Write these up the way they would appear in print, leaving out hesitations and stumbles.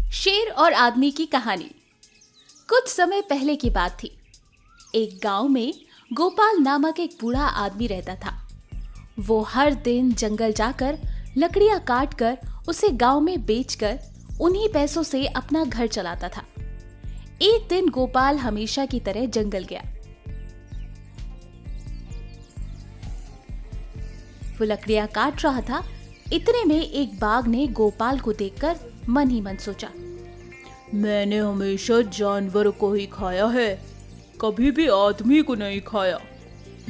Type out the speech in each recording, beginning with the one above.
शेर और आदमी की कहानी। कुछ समय पहले की बात थी। एक गांव में गोपाल नामक एक बूढ़ा आदमी रहता था। वो हर दिन जंगल जाकर लकड़ियां काटकर उसे गांव में बेचकर उन्हीं पैसों से अपना घर चलाता था। एक दिन गोपाल हमेशा की तरह जंगल गया। वो लकड़ियां काट रहा था। इतने में एक बाघ ने गोपाल को देखकर मन ही मन सोचा, मैंने हमेशा जानवर को ही खाया है, कभी भी आदमी को नहीं खाया।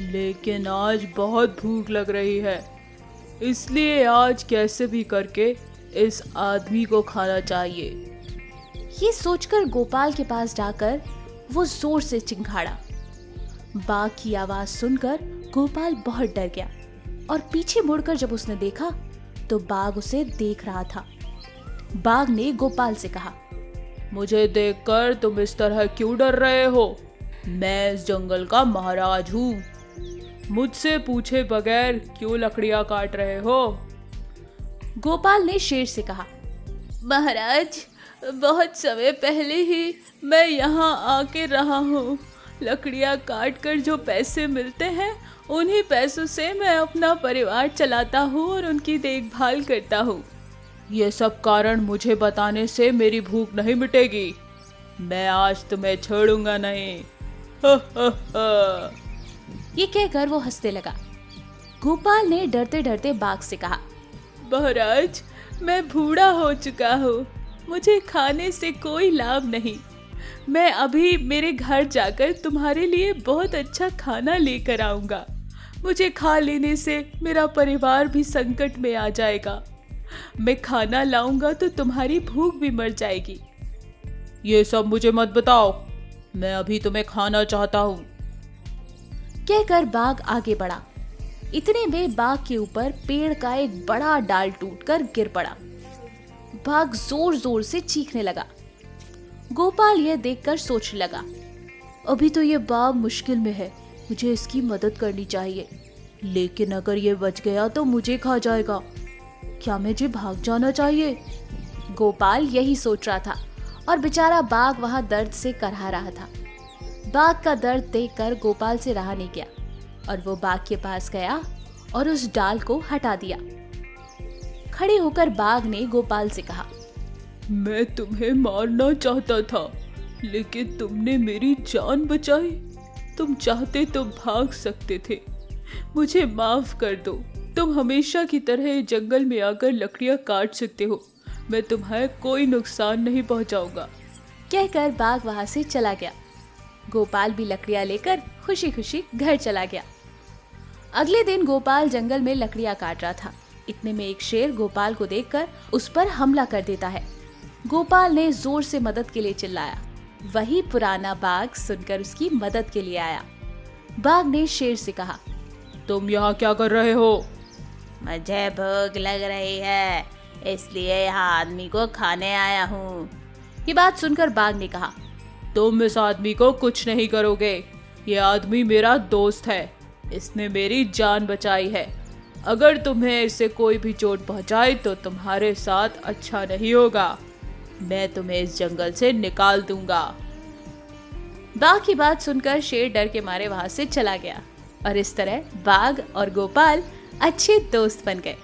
लेकिन आज बहुत भूख लग रही है, इसलिए आज कैसे भी करके इस आदमी को खाना चाहिए। ये सोचकर गोपाल के पास जाकर वो जोर से चिंघाड़ा। बाघ की आवाज सुनकर गोपाल बहुत डर गया और पीछे मुड़कर जब उसने देखा तो बाघ उसे देख रहा था। बाघ ने गोपाल से कहा, मुझे देखकर तुम इस तरह क्यों डर रहे हो? मैं इस जंगल का महाराज हूँ। मुझसे पूछे बगैर क्यों लकड़ियाँ काट रहे हो? गोपाल ने शेर से कहा, महाराज, बहुत समय पहले ही मैं यहाँ आके रहा हूँ। लकड़ियाँ काट कर जो पैसे मिलते हैं उन्हीं पैसों से मैं अपना परिवार चलाता हूँ और उनकी देखभाल करता हूँ। ये सब कारण मुझे बताने से मेरी भूख नहीं मिटेगी। मैं आज तुम्हें छोड़ूंगा नहीं। ये कहकर वो हंसने लगा। गोपाल ने डरते डरते बाघ से कहा, महाराज, मैं बूढ़ा हो चुका हूँ, मुझे खाने से कोई लाभ नहीं। मैं अभी मेरे घर जाकर तुम्हारे लिए बहुत अच्छा खाना लेकर आऊंगा। मुझे खा लेने से मेरा परिवार भी संकट में आ जाएगा। मैं खाना लाऊंगा तो तुम्हारी भूख भी मर जाएगी। ये सब मुझे मत बताओ, मैं अभी तुम्हें खाना चाहता हूँ। कहकर बाघ आगे बढ़ा। इतने में बाघ के ऊपर पेड़ का एक बड़ा डाल टूटकर गिर पड़ा। बाघ जोर जोर से चीखने लगा। गोपाल यह देखकर सोचने लगा, अभी तो ये बाघ मुश्किल में है, मुझे इसकी मदद करनी चाहिए। लेकिन अगर ये बच गया तो मुझे खा जाएगा। क्या मुझे भाग जाना चाहिए? गोपाल यही सोच रहा था और बेचारा बाघ वहां दर्द से करहा रहा था। बाघ का दर्द देखकर गोपाल से रहा नहीं गया और वो बाघ के पास गया और उस डाल को हटा दिया। खड़े होकर बाघ ने गोपाल से कहा, मैं तुम्हें मारना चाहता था, लेकिन तुमने मेरी जान बचाई। तुम चाहते तो भाग सकते थे। मुझे माफ कर दो। तुम हमेशा की तरह जंगल में आकर लकड़ियां काट सकते हो। मैं तुम्हें कोई नुकसान नहीं पहुंचाऊंगा। कहकर बाघ वहां से चला गया। गोपाल भी लकड़ियां लेकर खुशी खुशी घर चला गया। अगले दिन गोपाल जंगल में लकड़ियां काट रहा था। इतने में एक शेर गोपाल को देखकर उस पर हमला कर देता है। गोपाल ने जोर से मदद के लिए चिल्लाया। वही पुराना बाघ सुनकर उसकी मदद के लिए आया। बाघ ने शेर से कहा, तुम यहाँ क्या कर रहे हो? मुझे भूख लग रही है, इसलिए यहाँ आदमी को खाने आया हूँ। ये बात सुनकर बाघ ने कहा, तुम इस आदमी को कुछ नहीं करोगे। ये आदमी मेरा दोस्त है, इसने मेरी जान बचाई है। अगर तुम्हें इससे कोई भी चोट पहुंचाए तो तुम्हारे साथ अच्छा नहीं होगा। मैं तुम्हें इस जंगल से निकाल दूंगा। बाघ की बात सुनकर शेर डर के मारे वहां से चला गया और इस तरह बाघ और गोपाल अच्छे दोस्त बन गए।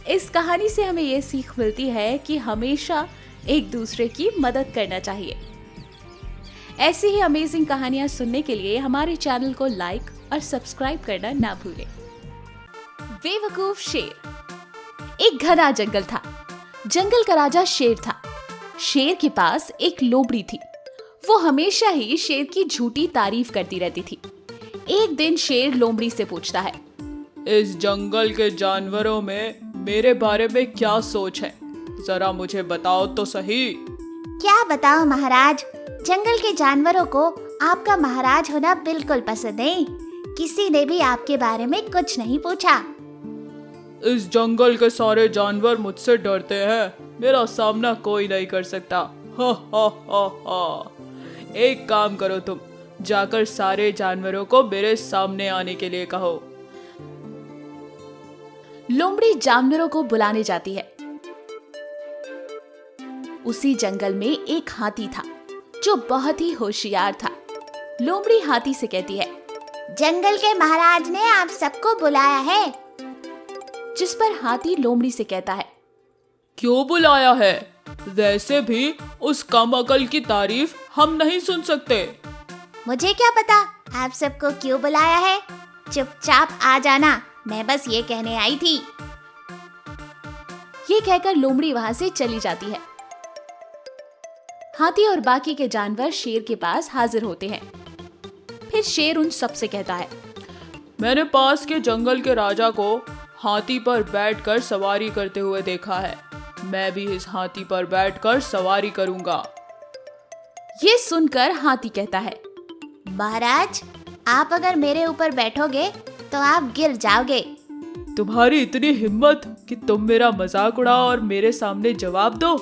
इस कहानी से हमें यह सीख मिलती है कि हमेशा एक दूसरे की मदद करना चाहिए। ऐसी ही अमेजिंग कहानियां सुनने के लिए हमारे चैनल को लाइक और सब्सक्राइब करना ना भूलें। बेवकूफ शेर। एक घना जंगल था। जंगल का राजा शेर था। शेर के पास एक लोमड़ी थी। वो हमेशा ही शेर की झूठी तारीफ करती रहती थी। एक दिन शेर लोमड़ी से पूछता है, इस जंगल के जानवरों में मेरे बारे में क्या सोच है? जरा मुझे बताओ तो सही। क्या बताओ महाराज, जंगल के जानवरों को आपका महाराज होना बिल्कुल पसंद नहीं। किसी ने भी आपके बारे में कुछ नहीं पूछा। इस जंगल के सारे जानवर मुझसे डरते हैं। मेरा सामना कोई नहीं कर सकता। हा हा हा हा। एक काम करो, तुम जाकर सारे जानवरों को मेरे सामने आने के लिए कहो। लोमड़ी जानवरों को बुलाने जाती है। उसी जंगल में एक हाथी था जो बहुत ही होशियार था। लोमड़ी हाथी से कहती है, जंगल के महाराज ने आप सबको बुलाया है। जिस पर हाथी लोमड़ी से कहता है, क्यों बुलाया है? वैसे भी उस कम अकल की तारीफ हम नहीं सुन सकते। मुझे क्या पता आप सबको क्यों बुलाया है। चुपचाप आ जाना, मैं बस ये कहने आई थी। ये कहकर लोमड़ी वहां से चली जाती है। हाथी और बाकी के जानवर शेर के पास हाजिर होते हैं। फिर शेर उन सब से कहता है, मैंने पास के जंगल के राजा को हाथी पर बैठकर सवारी करते हुए देखा है। मैं भी इस हाथी पर बैठकर सवारी करूंगा। ये सुनकर हाथी कहता है, महाराज, आप अगर मेरे ऊपर बैठोगे तो आप गिर जाओगे। तुम्हारी इतनी हिम्मत कि तुम मेरा मजाक उड़ाओ और मेरे सामने जवाब दो।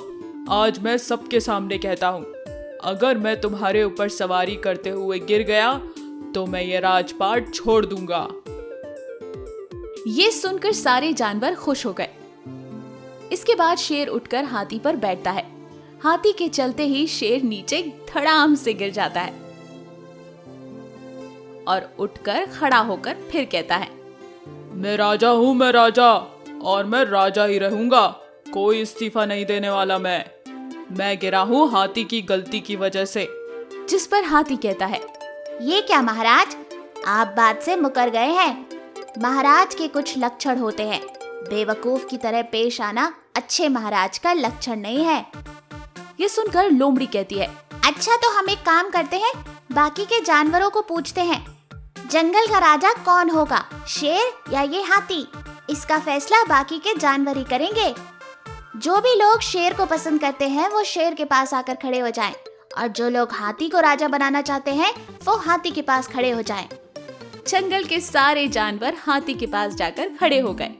आज मैं सबके सामने कहता हूँ, अगर मैं तुम्हारे ऊपर सवारी करते हुए गिर गया तो मैं ये राजपाट छोड़ दूंगा। ये सुनकर सारे जानवर खुश हो गए। इसके बाद शेर उठकर हाथी पर बैठता है। हाथी के चलते ही शेर नीचे धड़ाम से गिर जाता है और उठकर खड़ा होकर फिर कहता है, मैं राजा हूँ, मैं राजा, और मैं राजा ही रहूंगा। कोई इस्तीफा नहीं देने वाला। मैं गिरा हूँ हाथी की गलती की वजह से। जिस पर हाथी कहता है, ये क्या महाराज, आप बात से मुकर गए हैं। महाराज के कुछ लक्षण होते हैं। बेवकूफ की तरह पेश आना अच्छे महाराज का लक्षण नहीं है। ये सुनकर लोमड़ी कहती है, अच्छा तो हम एक काम करते हैं, बाकी के जानवरों को पूछते हैं, जंगल का राजा कौन होगा, शेर या ये हाथी? इसका फैसला बाकी के जानवर ही करेंगे। जो भी लोग शेर को पसंद करते हैं वो शेर के पास आकर खड़े हो जाएं, और जो लोग हाथी को राजा बनाना चाहते हैं वो हाथी के पास खड़े हो जाएं। जंगल के सारे जानवर हाथी के पास जाकर खड़े हो गए।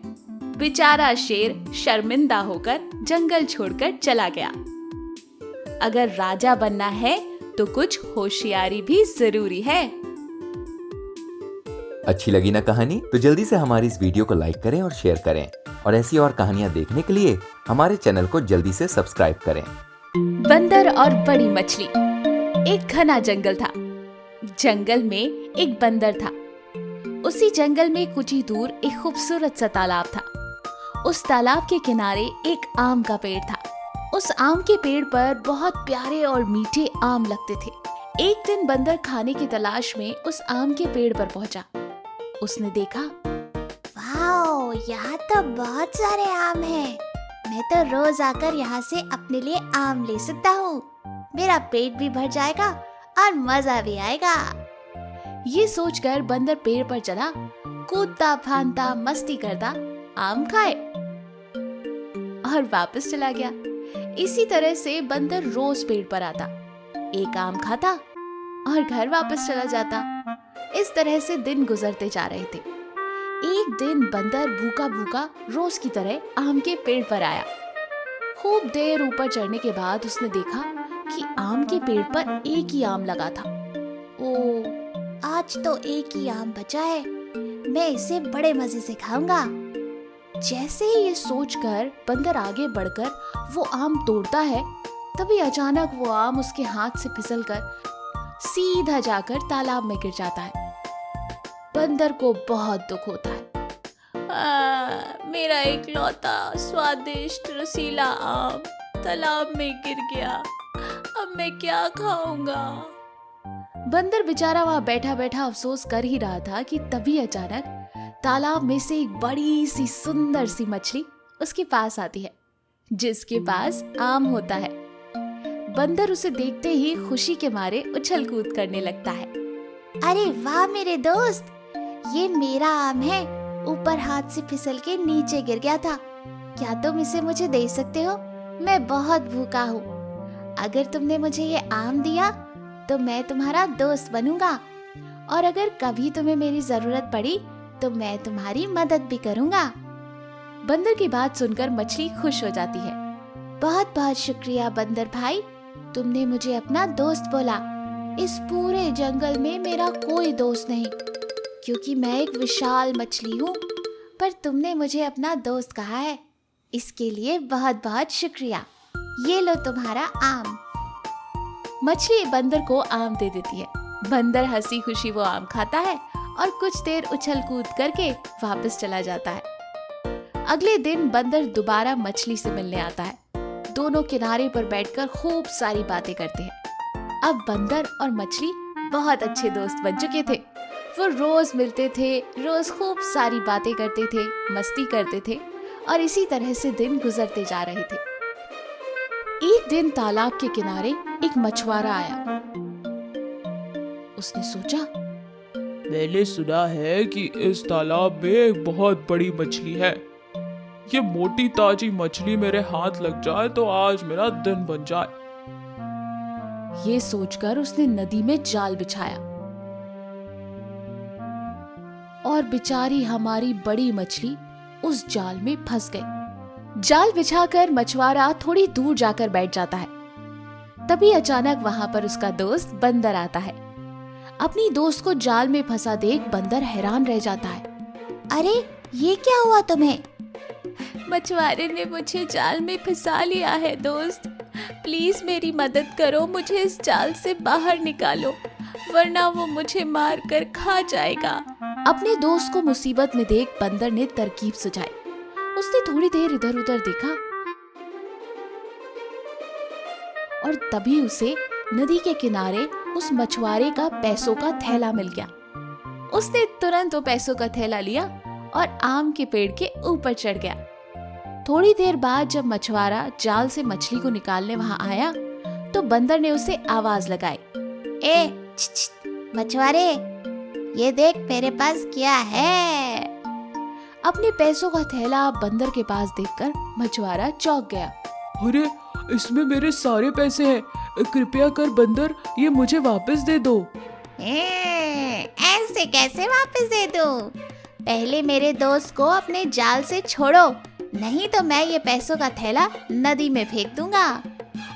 बेचारा शेर शर्मिंदा होकर जंगल छोड़कर चला गया। अगर राजा बनना है तो कुछ होशियारी भी जरूरी है। अच्छी लगी ना कहानी? तो जल्दी से हमारी इस वीडियो को लाइक करें और शेयर करें, और ऐसी और कहानियां देखने के लिए हमारे चैनल को जल्दी से सब्सक्राइब करें। बंदर और बड़ी मछली। एक घना जंगल था। जंगल में एक बंदर था। उसी जंगल में कुछ ही दूर एक खूबसूरत सा तालाब था। उस तालाब के किनारे एक आम का पेड़ था। उस आम के पेड़ पर बहुत प्यारे और मीठे आम लगते थे। एक दिन बंदर खाने की तलाश में उस आम के पेड़ पर पहुंचा। उसने देखा, वाओ, यहाँ तो बहुत सारे आम हैं। मैं तो रोज आकर यहाँ से अपने लिए आम ले सकता हूँ। मेरा पेट भी भर जाएगा और मजा भी आएगा। ये सोचकर बंदर पेड़ पर चढ़ा, कूदता फांदता मस्ती करता आम खाए और वापस चला गया। इसी तरह से बंदर रोज पेड़ पर आता, एक आम खाता और घर वापस चला जाता। इस तरह से दिन गुजरते जा रहे थे। एक दिन बंदर भूखा भूखा रोज की तरह आम के पेड़ पर आया। खूब देर ऊपर चढ़ने के बाद उसने देखा कि आम के पेड़ पर एक ही आम लगा था। ओह, आज तो एक ही आम बचा है, मैं इसे बड़े मजे से खाऊंगा। जैसे ही ये सोचकर बंदर आगे बढ़कर वो आम तोड़ता है, तभी अचानक वो आम उसके हाथ से फिसलकर सीधा जाकर तालाब में गिर जाता है। बंदर को बहुत दुख होता है। मेरा इकलौता स्वादिष्ट रसीला आम तालाब में गिर गया। अब मैं क्या खाऊंगा? बंदर बेचारा वहां बैठा बैठा अफसोस कर ही रहा था कि तभी अचानक तालाब में से एक बड़ी सी सुंदर सी मछली उसके पास आती है, जिसके पास आम होता है। बंदर उसे देखते ही खुशी के मारे उछल कूद करने लगता है। अरे वाह मेरे दोस्त, ये मेरा आम है, ऊपर हाथ से फिसल के नीचे गिर गया था। क्या तुम इसे मुझे दे सकते हो? मैं बहुत भूखा हूँ। अगर तुमने मुझे ये आम दिया तो मैं तुम्हारा दोस्त बनूंगा, और अगर कभी तुम्हें मेरी जरूरत पड़ी तो मैं तुम्हारी मदद भी करूंगा। बंदर की बात सुनकर मछली खुश हो जाती है। बहुत बहुत शुक्रिया बंदर भाई, तुमने मुझे अपना दोस्त बोला। इस पूरे जंगल में मेरा कोई दोस्त नहीं, क्योंकि मैं एक विशाल मछली हूँ, पर तुमने मुझे अपना दोस्त कहा है, इसके लिए बहुत बहुत शुक्रिया। ये लो तुम्हारा आम। मछली बंदर को आम दे देती है। बंदर हंसी खुशी वो आम खाता है और कुछ देर उछल कूद करके वापस चला जाता है। अगले दिन बंदर दोबारा मछली से मिलने आता है। दोनों किनारे पर बैठकर खूब सारी बातें करते हैं। अब बंदर और मछली बहुत अच्छे दोस्त बन चुके थे। वो रोज मिलते थे, रोज खूब सारी बातें करते थे, मस्ती करते थे और इसी तरह से दिन गुजरते जा रहे थे। एक दिन तालाब के किनारे एक मछुआरा आया। उसने सोचा, मैंने सुना है कि इस तालाब में एक बहुत बड़ी मछली है। ये मोटी ताजी मछली मेरे हाथ लग जाए तो आज मेरा दिन बन जाए। ये सोचकर उसने नदी में जाल बिछाया और बेचारी हमारी बड़ी मछली उस जाल में फंस गई। जाल बिछाकर मछुआरा थोड़ी दूर जाकर बैठ जाता है। तभी अचानक वहां पर उसका दोस्त बंदर आता है। अपनी दोस्त को जाल में फंसा देख बंदर हैरान रह जाता है। अरे ये क्या हुआ तुम्हें? मछुआरे ने मुझे जाल में फंसा लिया है दोस्त, प्लीज मेरी मदद करो, मुझे इस जाल से बाहर निकालो वरना वो मुझे मार कर खा जाएगा। अपने दोस्त को मुसीबत में देख बंदर ने तरकीब सुझाई। उसने थोड़ी देर इधर उधर देखा और तभी उसे नदी के किनारे उस मछुआरे का पैसों का थैला मिल गया। उसने तुरंत वो पैसों का थैला लिया और आम के पेड़ के ऊपर चढ़ गया। थोड़ी देर बाद जब मछुआरा जाल से मछली को निकालने वहां आया तो बंदर ने उसे आवाज लगाई, मछुआरे, ये देख मेरे पास क्या है। अपने पैसों का थैला बंदर के पास देखकर मछुआरा चौंक गया। अरे इसमें मेरे सारे पैसे हैं, कृपया कर बंदर ये मुझे वापस दे दो। ऐसे कैसे वापस दे दूं? पहले मेरे दोस्त को अपने जाल से छोड़ो, नहीं तो मैं ये पैसों का थैला नदी में फेंक दूंगा।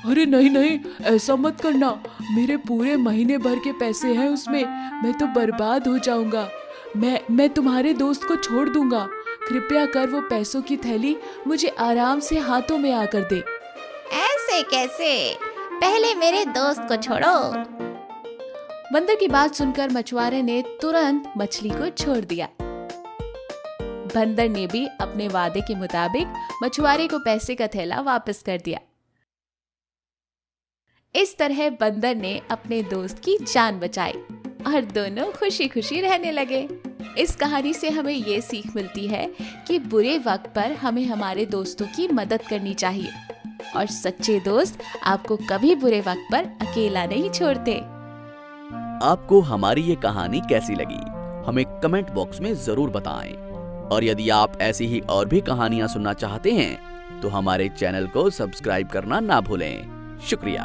अरे नहीं नहीं, ऐसा मत करना, मेरे पूरे महीने भर के पैसे हैं उसमें, मैं तो बर्बाद हो जाऊंगा। मैं तुम्हारे दोस्त को छोड़ दूंगा, कृपया कर वो पैसों की थैली मुझे आराम से हाथों में आकर दे। ऐसे कैसे? पहले मेरे दोस्त को छोड़ो। बंदर की बात सुनकर मछुआरे ने तुरंत मछली को छोड़ दिया। बंदर ने भी अपने वादे के मुताबिक मछुआरे को पैसे का थैला वापस कर दिया। इस तरह बंदर ने अपने दोस्त की जान बचाई और दोनों खुशी खुशी रहने लगे। इस कहानी से हमें ये सीख मिलती है कि बुरे वक्त पर हमें हमारे दोस्तों की मदद करनी चाहिए और सच्चे दोस्त आपको कभी बुरे वक्त पर अकेला नहीं छोड़ते। आपको हमारी ये कहानी कैसी लगी हमें कमेंट बॉक्स में जरूर बताएं और यदि आप ऐसी ही और भी कहानियां सुनना चाहते हैं तो हमारे चैनल को सब्सक्राइब करना ना भूलें। शुक्रिया।